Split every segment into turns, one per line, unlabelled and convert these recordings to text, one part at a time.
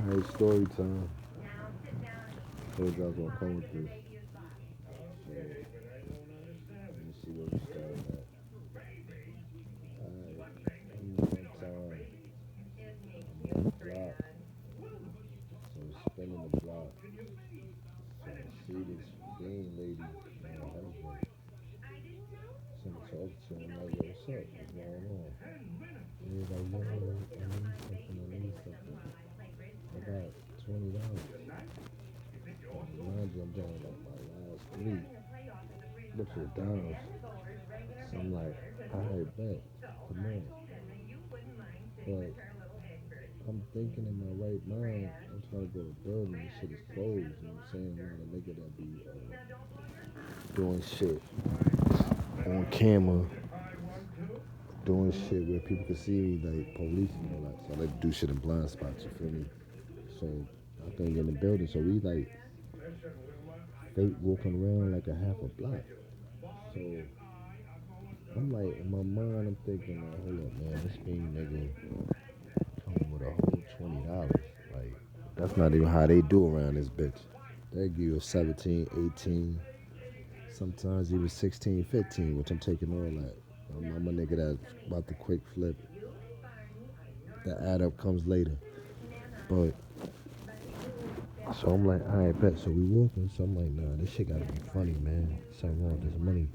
Alright, story time. Told you I was gonna come with this. So, let me see where we started at. Alright, one time, I'm on the block. So I'm spinning the block. So I see this bean lady and her husband. So I'm talking to him like, yo, what's up? What's going on? And he's like, yo, I need something, I need something. I got $20. Mind you, I'm down like my last three, which was dollars. So I'm like, alright, bet, come on. But I'm thinking in my right mind, I'm trying to go to a building, this shit is closed, you know what I'm saying? I'm a nigga that be doing shit on camera, doing shit where people can see me, like police and all that. So I like to do shit in blind spots, you feel me? So I think in the building, so we like fake walking around like a half a block. So I'm like, in my mind, I'm thinking, like, hold up, man, this being nigga coming with a whole $20. Like, that's not even how they do around this bitch. They give you a 17, 18, sometimes even 16, 15, which I'm taking all that. I'm a nigga that's about to quick flip. The add up comes later. But, so I'm like, all right, bet. So we walking. So I'm like, nah, this shit gotta be funny, man. Something wrong with this money.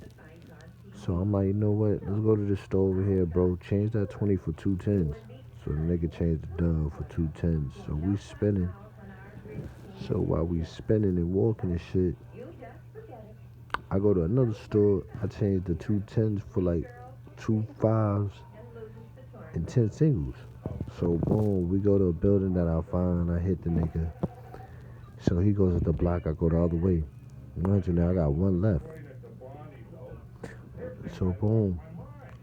So I'm like, you know what? Let's go to the store over here, bro. Change that 20 for two tens. So the nigga changed the dub for two tens. So we spinning. So while we spinning and walking and shit, I go to another store. I change the two tens for like two fives and 10 singles. So boom, we go to a building that I find. I hit the nigga. So he goes at the block. I go the other way. Mind you, now I got one left. So boom.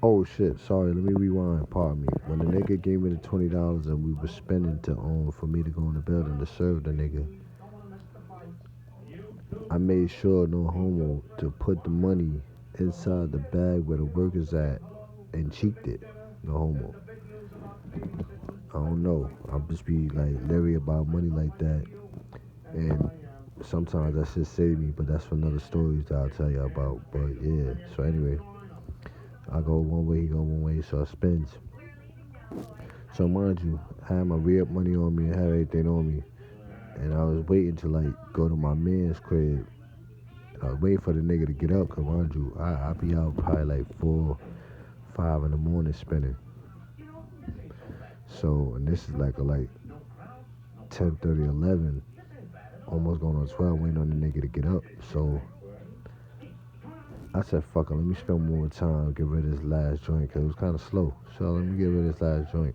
Oh shit, sorry, let me rewind, pardon me. When the nigga gave me the $20 and we were spending to for me to go in the building to serve the nigga, I made sure, no homo, to put the money inside the bag where the workers at and cheeked it. No homo. I don't know. I'll just be like leery about money like that. And sometimes that shit save me, but that's for another stories that I'll tell you about. But yeah, so anyway, I go one way, he go one way, so I spins. So mind you, I had my re-up money on me, I had everything on me. And I was waiting to like go to my man's crib. I was waiting for the nigga to get up, cause mind you, I be out probably like 4, 5 in the morning spinning. So, and this is like 10:30, 11, almost going on 12, waiting on the nigga to get up. So I said, fuck it, let me spend more time, get rid of this last joint, cause it was kind of slow. So let me get rid of this last joint.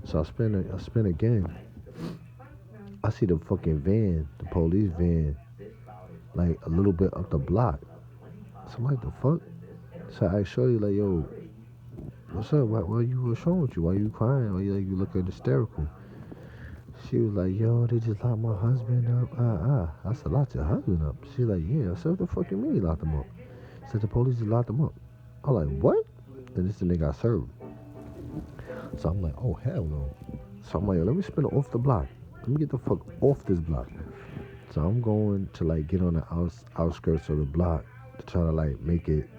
So I spin again. I see the fucking van, the police van, like a little bit up the block. So I'm like, the fuck? So I asked Shorty, like, yo, what's up? What's wrong with you? Why you crying? Why you looking hysterical? She was like, yo, they just locked my husband up. I said, locked your husband up? She like, yeah. I said, what the fuck you mean you locked him up? She said, the police just locked him up. I'm like, what? And this the nigga I served. So I'm like, oh, hell no. So I'm like, yo, let me spin it off the block. Let me get the fuck off this block. So I'm going to like get on the outskirts of the block to try to like make it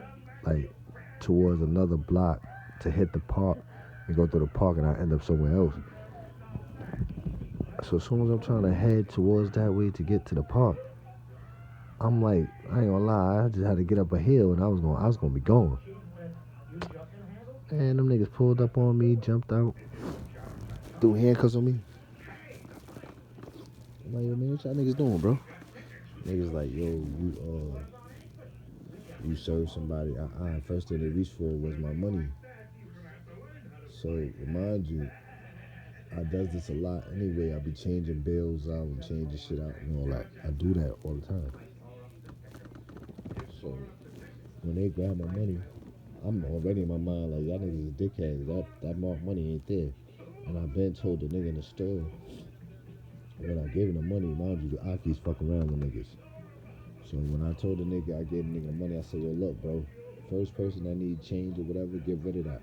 like towards another block to hit the park and go through the park, and I end up somewhere else. So as soon as I'm trying to head towards that way to get to the park, I'm like, I ain't gonna lie, I just had to get up a hill and I was gonna be gone. And them niggas pulled up on me, jumped out, threw handcuffs on me. I'm like, yo, man, what y'all niggas doing, bro? Niggas like, yo, you serve somebody. First thing they reached for was my money. So remind you, I does this a lot anyway. I be changing bills out and changing shit out and all that. I do that all the time. So when they grab my money, I'm already in my mind like, y'all niggas is dickheads. That marked money ain't there. And I been told the nigga in the store when I gave him the money, mind you, the Aki's fucking around with niggas. So when I told the nigga I gave the nigga money, I said, yo, look, bro, first person that need change or whatever, get rid of that.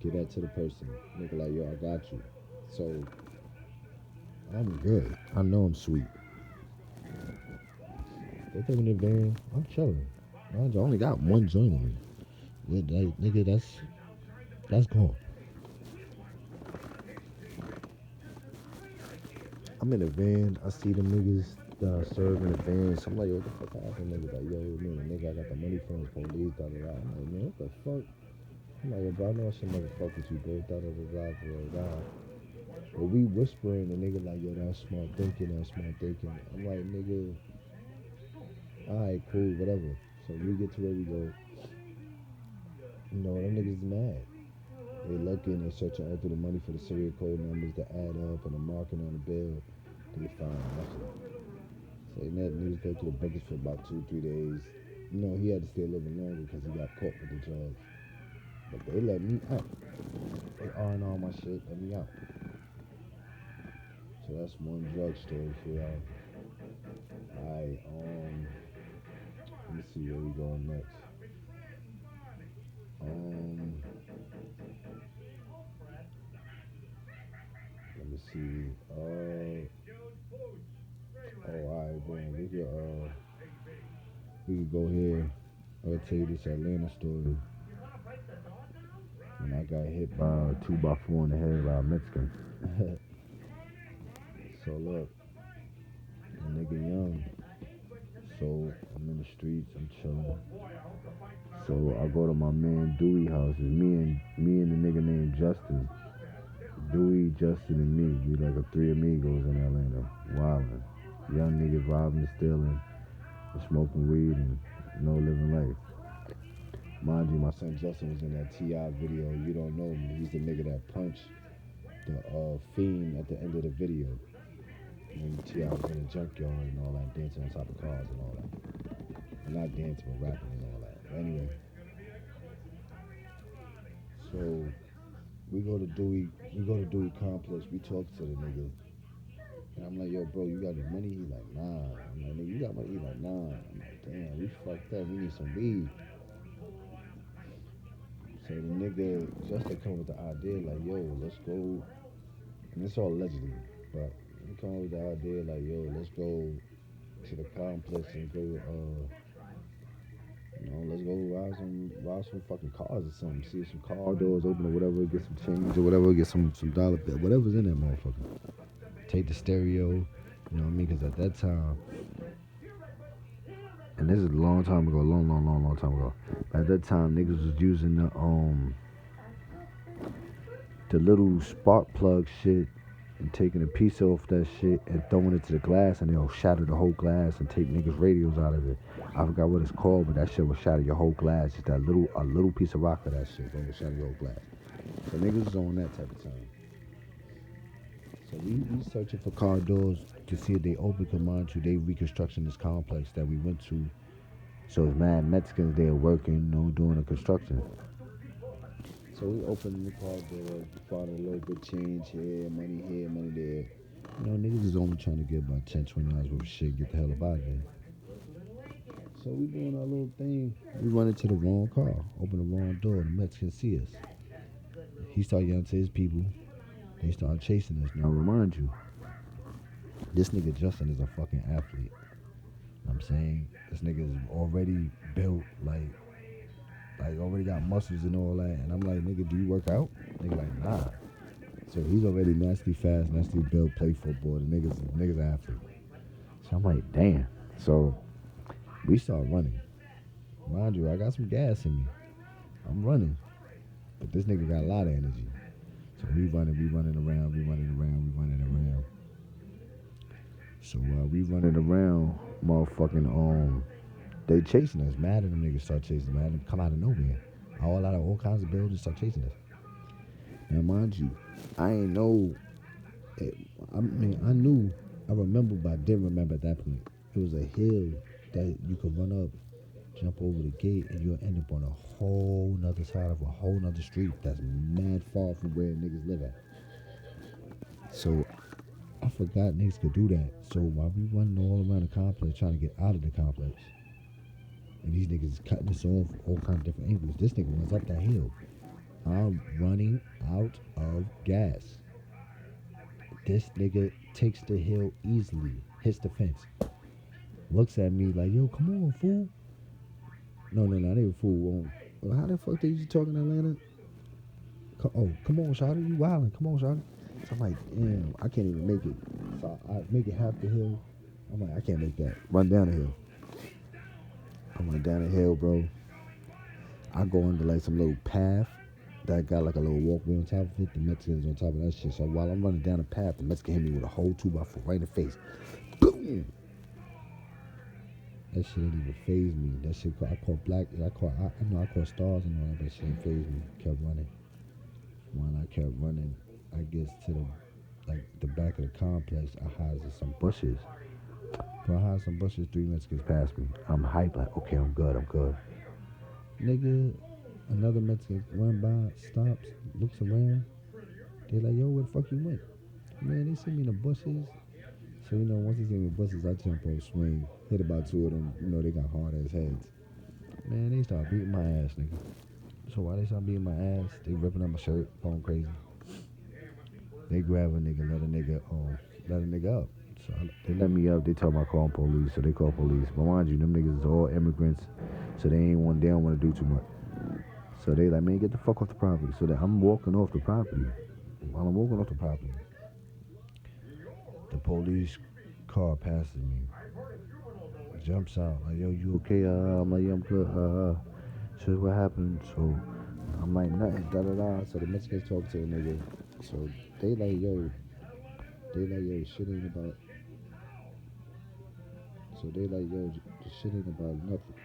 Give that to the person. Nigga like, yo, I got you. So I'm good. I know I'm sweet. They taking the van. I'm chilling. I only got one joint on me. With that nigga, that's gone. I'm in the van. I see them niggas that I serve in the van. So I'm like, yo, what the fuck happened? Niggas like, yo, man, nigga, I got the money from the police. Da da da. I'm like, man, what the fuck? I'm like, yo, bro, I know I should never fuck with you, bro. Da da da da da da. But we whispering, the nigga like, yo, that's smart thinking, that's smart thinking. I'm like, nigga, alright, cool, whatever. So we get to where we go. You know, them niggas is mad. They looking and searching all through the money for the serial code numbers to add up and the marking on the bill. They find nothing. So they let niggas go through the buckets for about 2, 3 days. You know, he had to stay a little bit longer because he got caught with the drugs. But they let me out. They R&R my shit, let me out. So that's one drug story for y'all. Alright, let me see where we going next. Let me see. Alright, boom. We could go here. I'll tell you this Atlanta story. When I got hit by a 2x4 in the head by a Mexican. So look, a nigga young. So I'm in the streets, I'm chilling. So I go to my man Dewey house. It's me and the nigga named Justin. Dewey, Justin, and me. We like a three amigos in Atlanta. Wildin'. Young niggas robbing, stealing, smoking weed, and living life. Mind you, my son Justin was in that T.I. video. You don't know him. He's the nigga that punched the Fiend at the end of the video. When T.I. was in the junkyard and all that, dancing on top of cars and all that. Not dancing, but rapping and all that. But anyway. So we go to Dewey Complex. We talk to the nigga. And I'm like, yo, bro, you got any money? He's like, nah. I'm like, nigga, you got money? He's like, nah. I'm like, damn, we fucked up. We need some weed. So the nigga Justin come with the idea, like, yo, let's go. And it's all allegedly, but he come with the idea, like, yo, let's go to the complex and go, let's go rob some fucking cars or something. See if some car doors open or whatever, get some change or whatever, get some dollar bill, whatever's in that motherfucker. Take the stereo, you know what I mean? Because at that time, and this is a long time ago, long time ago. At that time, niggas was using the little spark plug shit and taking a piece off that shit and throwing it to the glass, and they'll shatter the whole glass and take niggas' radios out of it. I forgot what it's called, but that shit will shatter your whole glass. Just a little piece of rock of that shit that will shatter your whole glass. So niggas was on that type of time. So we searching for car doors to see if they open. Cause mind you, they reconstructing this complex that we went to. So it's mad Mexicans there working, doing the construction. So we opened the car door, found a little bit change here, money there. Niggas is only trying to get about $10, $20 worth of shit, get the hell up out of there. So we doing our little thing. We run into the wrong car, open the wrong door, the Mexicans see us. He started yelling to his people. They started chasing us. Now remind you, this nigga Justin is a fucking athlete. I'm saying this nigga is already built like already got muscles and all that. And I'm like, nigga, do you work out? Nigga like, nah. So he's already nasty fast, nasty built, play football. The nigga's an athlete. So I'm like, damn. So we start running. Mind you, I got some gas in me. I'm running. But this nigga got a lot of energy. So we running around. So while we running around, motherfucking they chasing us. Mad at them niggas start chasing. Mad at them come out of nowhere. All kinds of buildings start chasing us. Now mind you, I ain't know. I remember, but I didn't remember at that point. It was a hill that you could run up, jump over the gate, and you'll end up on a whole nother side of a whole nother street that's mad far from where niggas live at. So I forgot niggas could do that. So while we running all around the complex trying to get out of the complex, and these niggas is cutting us off all kinds of different angles, this nigga runs up that hill. I'm running out of gas. This nigga takes the hill easily, hits the fence, looks at me like, yo, come on, fool. No, not even fool. How the fuck they used to talk in Atlanta? Oh, come on, Shawty, you wildin'. Come on, Shawty. So I'm like, damn, I can't even make it. So I make it half the hill. I'm like, I can't make that. Run down the hill. I went down the hill, bro. I go under like some little path that got like a little walkway on top of it. The Mexicans on top of that shit. So while I'm running down the path, the Mexican hit me with a whole 2x4 right in the face. Boom! That shit didn't even phase me. That shit, I caught black. I know I caught stars and all that, but shit didn't phase me. Kept running. When I kept running, I gets to the back of the complex. I hides in some bushes. So I hide some bushes. 3 Mexicans pass me. I'm hyped. Like, okay, I'm good. Nigga, another Mexican run by, stops, looks around. They like, yo, where the fuck you went? Man, they see me in the bushes. So, once they see me in the bushes, I jump on swing, hit about 2 of them. They got hard ass heads. Man, they start beating my ass, nigga. So while they start beating my ass, they ripping up my shirt, going crazy. They grab a nigga, let a nigga up. So they let me up. They tell me I call police, so they call police. But mind you, them niggas is all immigrants, so they don't want to do too much. So they like, man, get the fuck off the property. So that I'm walking off the property. While I'm walking off the property, the police car passes me, jumps out, like, yo, you okay? I'm like, yeah, I'm good. So what happened? So I'm like, nothing, da. So the Mexicans talk to the nigga. So they like, yo, shit ain't about. So they like, yo, the shit ain't about nothing.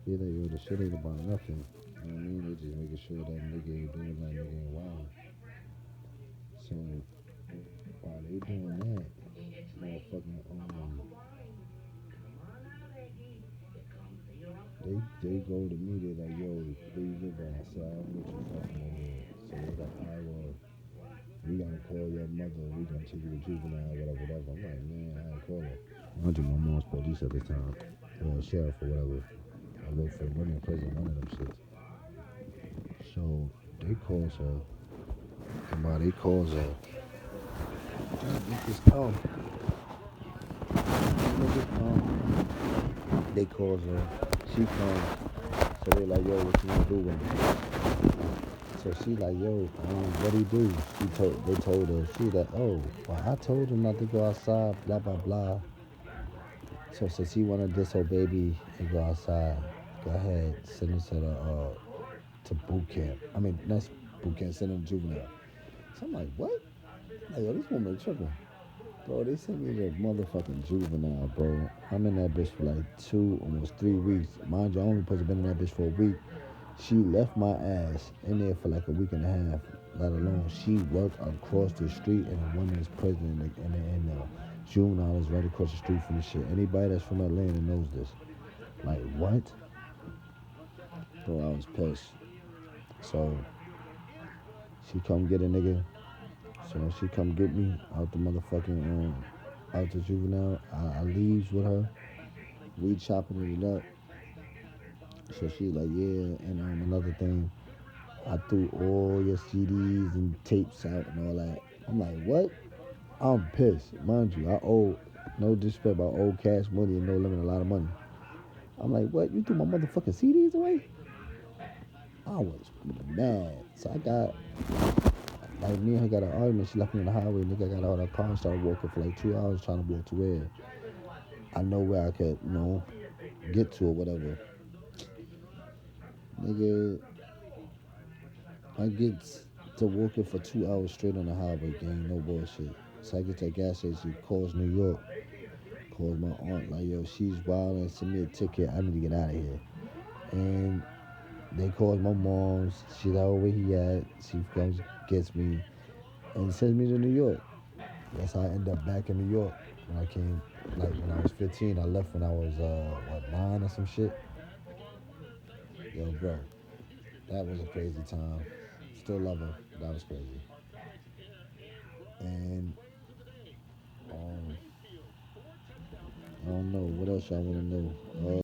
They like, yo, the shit ain't about nothing. You know what I mean? They just making sure that nigga ain't doing that, nigga ain't wild. So while they doing that, motherfucking they go to me. They like, yo, please get back. So I'm with you fucking over here. So they like, alright, well, we gotta call your mother. We gonna take you to juvenile, whatever. I'm like, man, I ain't call her. I do my mom's police at the time, sheriff or whatever. I work for women prison, one of them shits. So they calls her, and while they calls her, they calls her, she comes, so they like, yo, what you gonna do with me? So she like, yo, what do you do? They told her, she like, oh, well, I told him not to go outside, blah, blah, blah. So since he wanna disobey me and go outside, go ahead, send him to boot camp. I mean, that's boot camp, send him to juvenile. So I'm like, what? Like, yo, this woman tripping. Bro, they sent me to motherfucking juvenile, bro. I'm in that bitch for like 2, almost 3 weeks. Mind you, I only supposed to been in that bitch for a week. She left my ass in there for like a week and a half, let alone she worked across the street in a women's prison and the juvenile is right across the street from the shit. Anybody that's from Atlanta knows this. Like, what? Bro, I was pissed. So, she come get a nigga. So when she come get me out the motherfucking, out the juvenile, I leaves with her. We chopping it up. So she like, yeah, and another thing, I threw all your CDs and tapes out and all that. I'm like, what? I'm pissed. Mind you, I owe, no disrespect, but I owe cash money and no limit, a lot of money. I'm like, what? You threw my motherfucking CDs away? I was mad. So I got, like, me and her got an argument. She left me on the highway. Nigga got out of the car and started walking for like 2 hours trying to walk to where I know where I could, get to or whatever. Nigga, I get to walking for 2 hours straight on the highway, gang, no bullshit. So I get to a gas station, calls New York, calls my aunt, like, yo, she's wild and send me a ticket, I need to get out of here. And they calls my mom's, she's like, oh, where he at? She comes, gets me, and sends me to New York. That's how I end up back in New York. When I came, like, when I was 15, I left when I was, 9 or some shit. Yo, bro, that was a crazy time. Still love her. That was crazy. And I don't know what else y'all want to know.